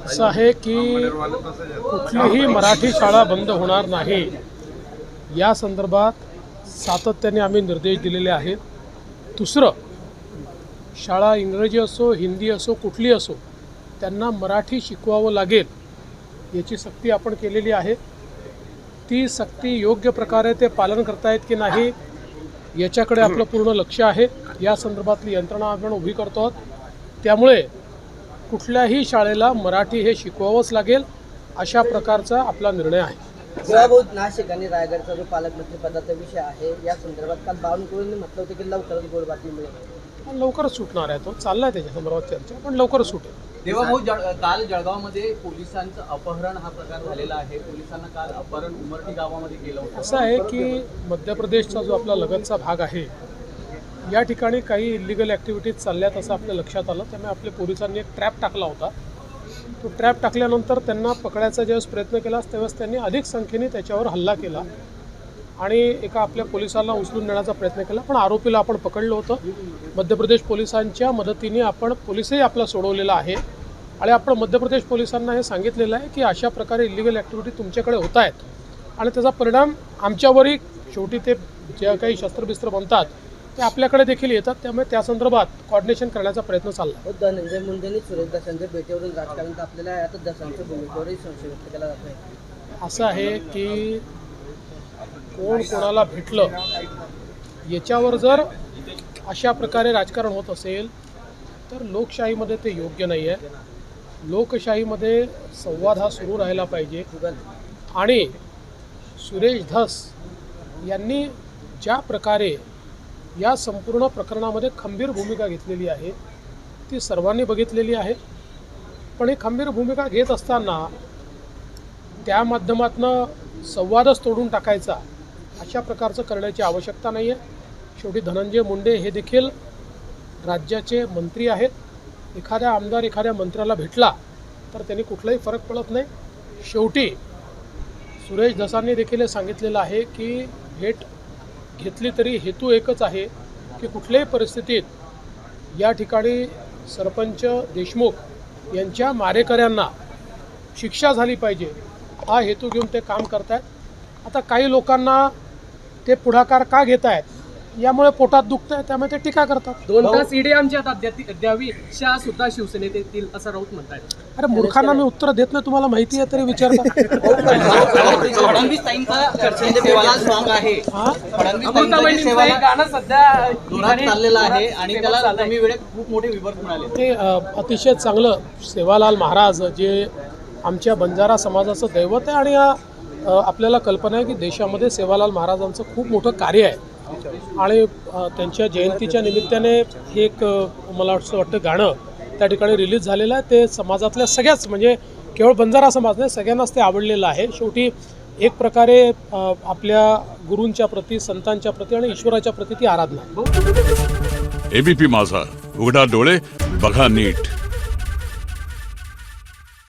असं आहे की कुठलीही मराठी शाळा बंद होणार नाही या संदर्भात सातत्याने आम्ही निर्देश दिलेले आहेत। दुसरं, शाळा इंग्रजी असो हिंदी असो कुठली असो त्यांना मराठी शिकवावं लागेल याची सक्ती आपण केलेली आहे। ती सक्ती योग्य प्रकारे ते पालन करतायत की नाही याच्याकडे आपलं पूर्ण लक्ष आहे। या संदर्भातली यंत्रणा आपण उभी करतो आहोत। त्यामुळे कुठल्याही शाळेला मराठी हे शिकवावंच लागेल अशा प्रकारचा आपला निर्णय आहे। नाशिक आणि रायगडचा जो पालकमंत्री पदाचा विषय आहे या संदर्भात काल बावनकुळेंनी म्हटलं होतं की लवकरच गोड बातमी मिळेल। लवकरच सुटणार आहे, तो चाललाय त्याच्या संदर्भात चर्चा, पण लवकरच सुटेल। देवाभाऊ, काल जळगावमध्ये पोलिसांचं अपहरण हा प्रकार झालेला आहे। पोलिसांना काल अपहरण उमरठी गावामध्ये केलं होतं। असं आहे की मध्य प्रदेशचा जो आपला लगतचा भाग आहे या ठिकाणी काही इलिगल ॲक्टिव्हिटीज चालल्यात असं आपल्या लक्षात आलं। त्यामुळे आपल्या पोलिसांनी एक ट्रॅप टाकला होता। तो ट्रॅप टाकल्यानंतर त्यांना पकडायचा ज्यावेळेस प्रयत्न केला त्यावेळेस त्यांनी अधिक संख्येने त्याच्यावर हल्ला केला आणि एका आपल्या पोलिसाला उचलून नेण्याचा प्रयत्न केला, पण आरोपीला आपण पकडलं होतं। मध्य प्रदेश पोलिसांच्या मदतीने आपण पोलिसही आपला सोडवलेला आहे आणि आपण मध्य प्रदेश पोलिसांना हे सांगितलेलं आहे की अशा प्रकारे इलिगल ॲक्टिव्हिटी तुमच्याकडे होत आहेत आणि त्याचा परिणाम आमच्यावरही, शेवटी ते जे काही शस्त्रबिस्त्र बनतात ते आपल्याकडे देखील येतात। त्यामुळे त्या संदर्भात कोऑर्डिनेशन करण्याचा प्रयत्न चालला। धनंजय मुंडेंनी सुरेश दसांच्या भेटीवरून राजकारण आपल्याला आता दसांच्या भूमिकेवरही संशय व्यक्त केला जात आहे। असं आहे की कोण कोणाला भेटलं याच्यावर जर अशा प्रकारे राजकारण होत असेल तर लोकशाहीमध्ये ते योग्य नाही आहे। लोकशाहीमध्ये संवाद हा सुरू राहिला पाहिजे आणि सुरेश धस यांनी ज्या प्रकारे या संपूर्ण प्रकरणामध्ये खंबीर भूमिका घेतलेली आहे ती सर्वांनी बघितलेली आहे। पण ही खंबीर भूमिका घेत असताना त्या माध्यमातून संवादच तोडून टाकायचा अशा प्रकारचं करण्याची आवश्यकता नाही आहे। शेवटी धनंजय मुंडे हे देखील राज्याचे मंत्री आहेत। एखाद्या आमदार एखाद्या मंत्र्याला भेटला तर त्यांनी कुठलाही फरक पडत नाही। शेवटी सुरेश धसांनी देखील हे सांगितलेलं आहे की भेट घेतली तरी हेतू एकच आहे की कुठल्याही परिस्थितीत या ठिकाणी सरपंच देशमुख यांच्या मारेकऱ्यांना शिक्षा झाली पाहिजे हा हेतू घेऊन ते काम करत आहेत। आता काही लोकांना ते पुढाकार का घेत आहेत यामुळे पोटात दुखत आहे, त्यामुळे ते टीका करतात। 2 तास ईडी आमच्या हातात द्यावी शहा सुद्धा शिवसेनेत येतील असं राऊत म्हणतात। अरे मूर्खांना मी उत्तर देत नाही, तुम्हाला माहिती आहे तरी विचारता। फडणवीसांचा चर्चेमध्ये सेवालाल सॉन्ग आहे। फडणवीसांचं गाणं सध्या जोरात चाललेलं आहे आणि त्याला कमी वेळेत खूप मोठे विवर्त मिळाले। ते अतिशय चांगलं सेवालाल महाराज जे आमच्या बंजारा समाजाचं दैवत आहे आणि आपल्याला कल्पना आहे की देशामध्ये सेवालाल महाराजांचं खूप मोठं कार्य आहे आणि त्यांच्या जयंतीच्या निमित्ताने हे एक मला असं वाटतं गाणं त्या ठिकाणी रिलीज झालेलं आहे। ते समाजातल्या सगळ्याच, म्हणजे केवळ बंजारा समाज नाही, सगळ्यांनाच ते आवडलेलं आहे। शेवटी एक प्रकारे आपल्या गुरूंच्या प्रती, संतांच्या प्रती आणि ईश्वराच्या प्रती ती आराधना। एबीपी माझा, उघडा डोळे बघा नीट।